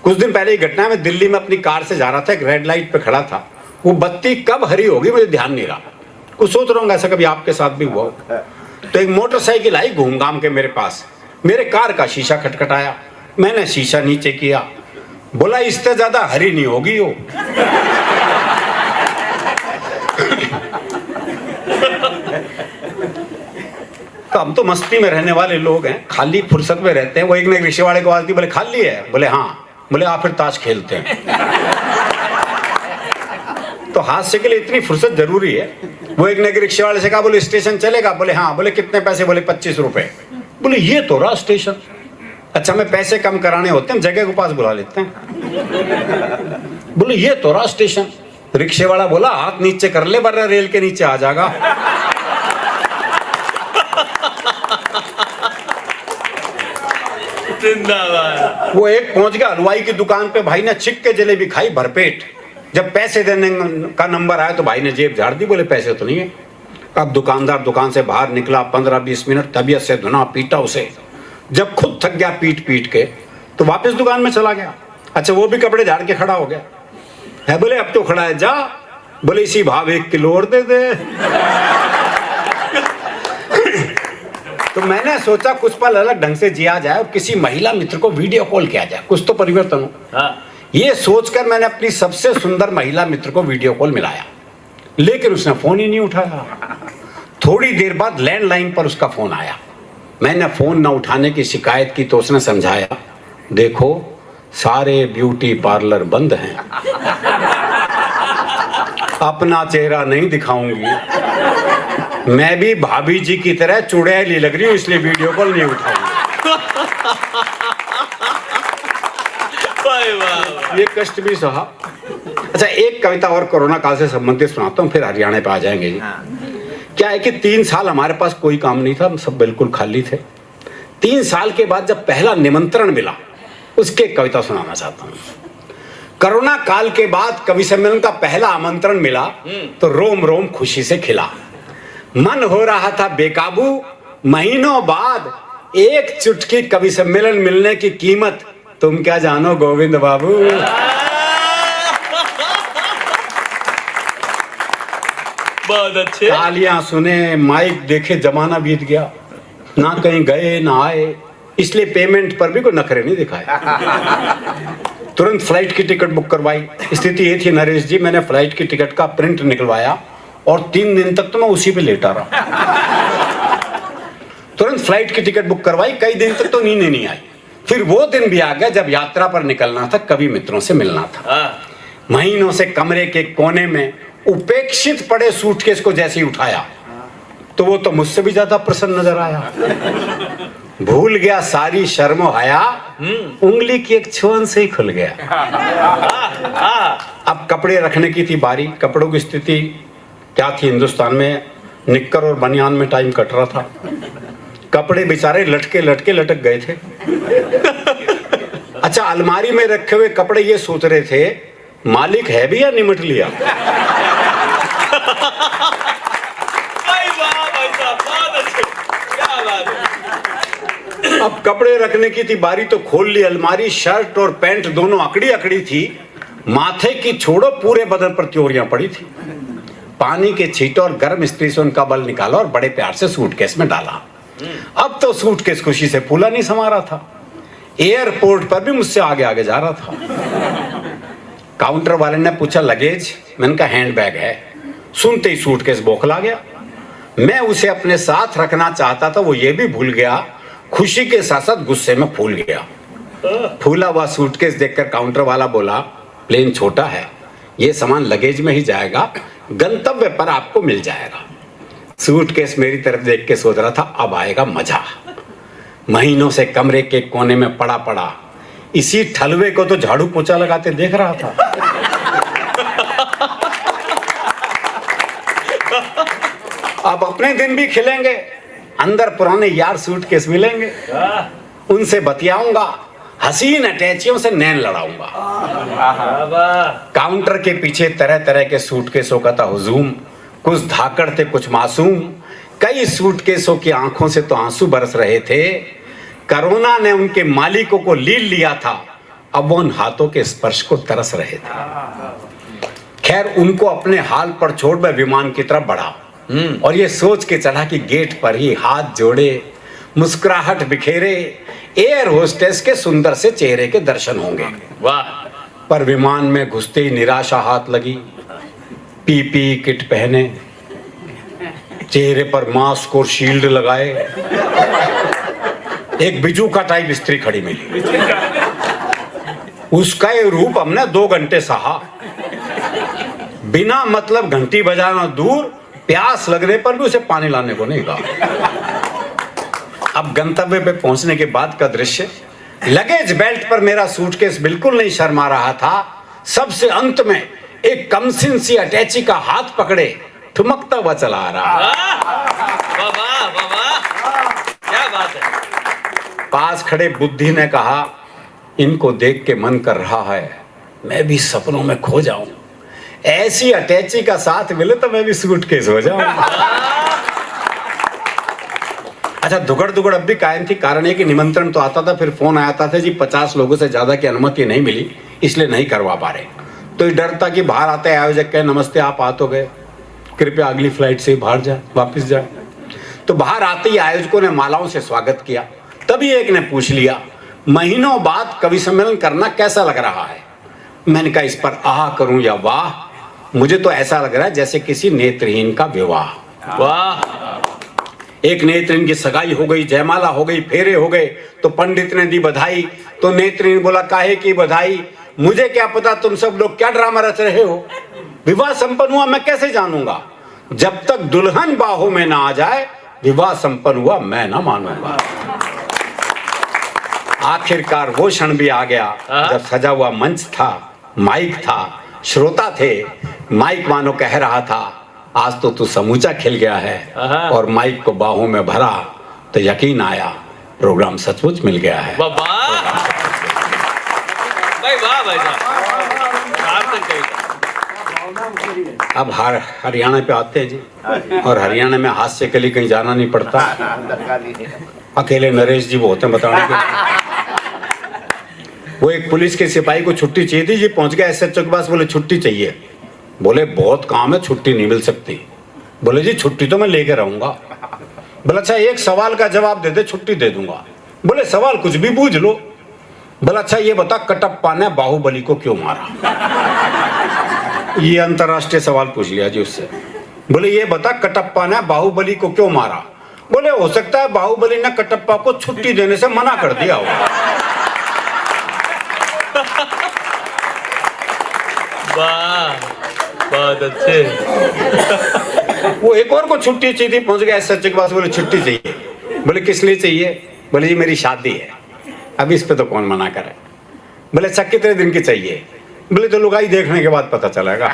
कुछ दिन पहले की घटना है, मैं दिल्ली में अपनी कार से जा रहा था, एक रेड लाइट पे खड़ा था, वो बत्ती कब हरी होगी मुझे ध्यान नहीं रहा। कुछ सोच रहा हूँ ऐसा कभी आपके साथ भी हुआ हो। तो एक मोटरसाइकिल आई घूम घाम के मेरे पास, मेरे कार का शीशा खटखटाया, मैंने शीशा नीचे किया, बोला इससे ज्यादा हरी नहीं होगी वो। तो हम तो मस्ती में रहने वाले लोग हैं, खाली फुर्सत में रहते हैं। वो एक ने रिक्शे वाले को आवाज दी, बोले खाली है? बोले हाँ। बोले आप फिर ताश खेलते हैं। तो हास्य के लिए इतनी फुर्सत जरूरी है। वो एक ने रिक्शे वाले से कहा, बोले स्टेशन चलेगा? बोले हाँ। बोले कितने पैसे? बोले 25 रुपए। बोले ये तो रहा स्टेशन। अच्छा, मैं पैसे कम कराने होते हैं जगह को पास बुला लेते हैं। बोले ये तो रहा स्टेशन। रिक्शे वाला बोला हाथ नीचे कर ले वरना रेल के नीचे आ जाएगा। वो एक पहुंच गया हलवाई की दुकान पे, भाई ने छिक के जलेबी खाई भरपेट। जब पैसे देने का नंबर आया तो भाई ने जेब झाड़ दी, बोले पैसे तो नहीं है। अब दुकानदार दुकान से बाहर निकला, 15-20 मिनट तबीयत से धुना पीटा उसे। जब खुद थक गया पीट पीट के तो वापस दुकान में चला गया। अच्छा, वो भी कपड़े झाड़ के खड़ा हो गया है। बोले अब तो खड़ा है, जा। बोले इसी भाव 1 किलो और दे दे। तो मैंने सोचा कुछ पल अलग ढंग से जिया जाए और किसी महिला मित्र को वीडियो कॉल किया जाए, कुछ तो परिवर्तन हो। ये सोचकर मैंने अपनी सबसे सुंदर महिला मित्र को वीडियो कॉल मिलाया, लेकिन उसने फोन ही नहीं उठाया। थोड़ी देर बाद लैंडलाइन पर उसका फोन आया। मैंने फोन न उठाने की शिकायत की तो उसने समझाया, देखो सारे ब्यूटी पार्लर बंद हैं, अपना चेहरा नहीं दिखाऊंगी, मैं भी भाभी जी की तरह चुड़ैली लग रही हूँ इसलिए वीडियो कॉल नहीं उठाऊंगी। ये कष्ट भी सहा। अच्छा, एक कविता और कोरोना काल से संबंधित सुनाता हूँ, फिर हरियाणा पे आ जाएंगे जी। क्या है कि 3 साल हमारे पास कोई काम नहीं था, हम सब बिल्कुल खाली थे। 3 साल के बाद जब पहला निमंत्रण मिला, उसके एक कविता सुनाना चाहता हूँ। कोरोना काल के बाद कवि सम्मेलन का पहला आमंत्रण मिला तो रोम रोम खुशी से खिला। मन हो रहा था बेकाबू, महीनों बाद एक चुटकी कवि सम्मेलन मिलने की कीमत तुम क्या जानो गोविंद बाबू। बहुत अच्छे। तालियां सुने, माइक देखे, जमाना बीत गया, ना कहीं गए ना आए, इसलिए पेमेंट पर भी कोई नखरे नहीं दिखाए। तुरंत फ्लाइट की टिकट बुक करवाई। स्थिति ये थी नरेश जी, मैंने फ्लाइट की टिकट का प्रिंट निकलवाया और 3 दिन तक तो मैं उसी पे लेटा रहा। तुरंत फ्लाइट की टिकट बुक करवाई, कई दिन तक तो नींद नहीं आई। फिर वो दिन भी आ गया जब यात्रा पर निकलना था, कवि मित्रों से मिलना था। महीनों से कमरे के कोने में उपेक्षित पड़े सूटकेस को जैसे ही उठाया तो वो तो मुझसे भी ज्यादा प्रसन्न नजर आया। भूल गया सारी शर्म हया, उंगली की एक छुअन से ही खुल गया। अब कपड़े रखने की थी बारी। कपड़ों की स्थिति क्या थी हिंदुस्तान में, निक्कर और बनियान में टाइम कट रहा था। कपड़े बेचारे लटके लटके लटक गए थे। अच्छा, अलमारी में रखे हुए कपड़े ये सोच रहे थे मालिक है भी या निमट लिया। अब कपड़े रखने की थी बारी तो खोल ली अलमारी। शर्ट और पैंट दोनों अकड़ी अकड़ी थी, माथे की छोड़ो पूरे बदन पर त्योरियां पड़ी थी। पानी के छींटे और गर्म स्त्री से उनका बल निकाला और बड़े प्यार से सूटकेस में डाला। अब तो सूटकेस खुशी से फूला नहीं समा रहा था। एयरपोर्ट पर भी मुझसे आगे आगे जा रहा था। काउंटर वाले ने पूछा लगेज, मैंने कहा हैंडबैग है। सुनते ही सूटकेस बौखला गया। मैं उसे अपने साथ रखना चाहता था, वो ये भी भूल गया। खुशी के साथ साथ गुस्से में फूल गया। फूला हुआ सूटकेस देखकर काउंटर वाला बोला, प्लेन छोटा है, ये सामान लगेज में ही जाएगा, गंतव्य पर आपको मिल जाएगा। सूटकेस मेरी तरफ देख के सोच रहा था अब आएगा मजा। महीनों से कमरे के कोने में पड़ा पड़ा इसी ठलवे को तो झाड़ू पोछा लगाते देख रहा था। अब अपने दिन भी खिलेंगे, अंदर पुराने यार सूटकेस मिलेंगे, उनसे बतियाऊंगा, हसीन अटैचियों से नैन लड़ाऊंगा। काउंटर के पीछे तरह तरह के सूटकेसों का था हुजूम, कुछ धाकड़ थे कुछ मासूम। कई सूटकेसों की आंखों से तो आंसू बरस रहे थे। कोरोना ने उनके मालिकों को लील लिया था, अब वो उन हाथों के स्पर्श को तरस रहे थे। खैर उनको अपने हाल पर छोड़ मैं विमान की तरफ बढ़ा और ये सोच के चढ़ा कि गेट पर ही हाथ जोड़े मुस्कुराहट बिखेरे एयर होस्टेस के सुंदर से चेहरे के दर्शन होंगे। वाह। पर विमान में घुसते ही निराशा हाथ लगी। पीपी किट पहने, चेहरे पर मास्क और शील्ड लगाए एक बिजू का टाइप स्त्री खड़ी मिली। उसका ये रूप हमने 2 घंटे सहा। बिना मतलब घंटी बजाना दूर, प्यास लगने पर भी उसे पानी लाने को नहीं कहा। अब गंतव्य पे पहुंचने के बाद का दृश्य, लगेज बेल्ट पर मेरा सूटकेस बिल्कुल नहीं शर्मा रहा था। सबसे अंत में एक कमसिन सी अटैची का हाथ पकड़े ठुमकता हुआ चला आ रहा। वाह वाह वाह वाह, क्या बात है। पास खड़े बुद्धि ने कहा, इनको देख के मन कर रहा है मैं भी सपनों में खो जाऊं, ऐसी अटैची का साथ मिले तो मैं भी सूटकेस हो जाऊं। अच्छा, दुगड़ दुगड़ अब भी कायम थी। कारण है कि निमंत्रण तो आता था, फिर फोन आया था जी 50 लोगों से ज्यादा की अनुमति नहीं मिली, इसलिए नहीं करवा पा रहे। तो डर था कि बाहर आते आयोजक कहे नमस्ते आप आ तो गए, कृपया अगली फ्लाइट से बाहर जाए, वापस जाए। तो बाहर आते ही आयोजकों ने मालाओं से स्वागत किया। तभी एक ने पूछ लिया, महीनों बाद कवि सम्मेलन करना कैसा लग रहा है? मैंने कहा इस पर आह करूं या वाह, मुझे तो ऐसा लग रहा है जैसे किसी नेत्रहीन का विवाह। वाह। एक नेत्रहीन की सगाई हो गई, जयमाला हो गई, फेरे हो गए, तो पंडित ने दी बधाई, तो नेत्रहीन बोला काहे की बधाई, मुझे क्या पता तुम सब लोग क्या ड्रामा रच रहे हो। विवाह संपन्न हुआ मैं कैसे जानूंगा? जब तक दुल्हन बाहों में ना आ जाए विवाह संपन्न हुआ मैं ना मानूंगा। आखिरकार वो क्षण भी आ गया जब सजा हुआ मंच था, माइक था, श्रोता थे। माइक मानो कह रहा था आज तो तू समूचा खिल गया है, और माइक को बाहों में भरा तो यकीन आया प्रोग्राम सचमुच मिल गया है। वाह वाह भाई, वाह भाई साहब। अब हरियाणा पे आते हैं जी, और हरियाणा में हास्य के लिए कहीं जाना नहीं पड़ता। अकेले नरेश जी वो होते हैं बताने के। वो एक पुलिस के सिपाही को छुट्टी चाहिए थी जी, पहुंच गया एसएचओ के पास, बोले छुट्टी चाहिए। बोले बहुत काम है, छुट्टी नहीं मिल सकती। बोले जी छुट्टी तो मैं लेके रहूंगा। बोला अच्छा एक सवाल का जवाब दे दे, छुट्टी दे दूंगा। बोले सवाल कुछ भी पूछ लो। बोला अच्छा ये बता कटप्पा ने बाहुबली को क्यों मारा? ये अंतरराष्ट्रीय सवाल पूछ लिया जी उससे। बोले ये बता कटप्पा ने बाहुबली को क्यों मारा? बोले हो सकता है बाहुबली ने कटप्पा को छुट्टी देने से मना कर दिया हो। वाह, बहुत अच्छे। वो एक और को छुट्टी चाहिए थी, पहुंच गया सच के पास, बोले छुट्टी चाहिए। बोले किस लिए चाहिए? बोले जी मेरी शादी है। अब इस पे तो कौन मना करे। बोले अच्छा कितने दिन की चाहिए? बोले तो लुगाई देखने के बाद पता चलेगा।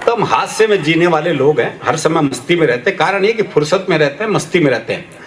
तो हम हास्य में जीने वाले लोग हैं, हर समय मस्ती में रहते हैं। कारण ये कि फुर्सत में रहते हैं, मस्ती में रहते हैं।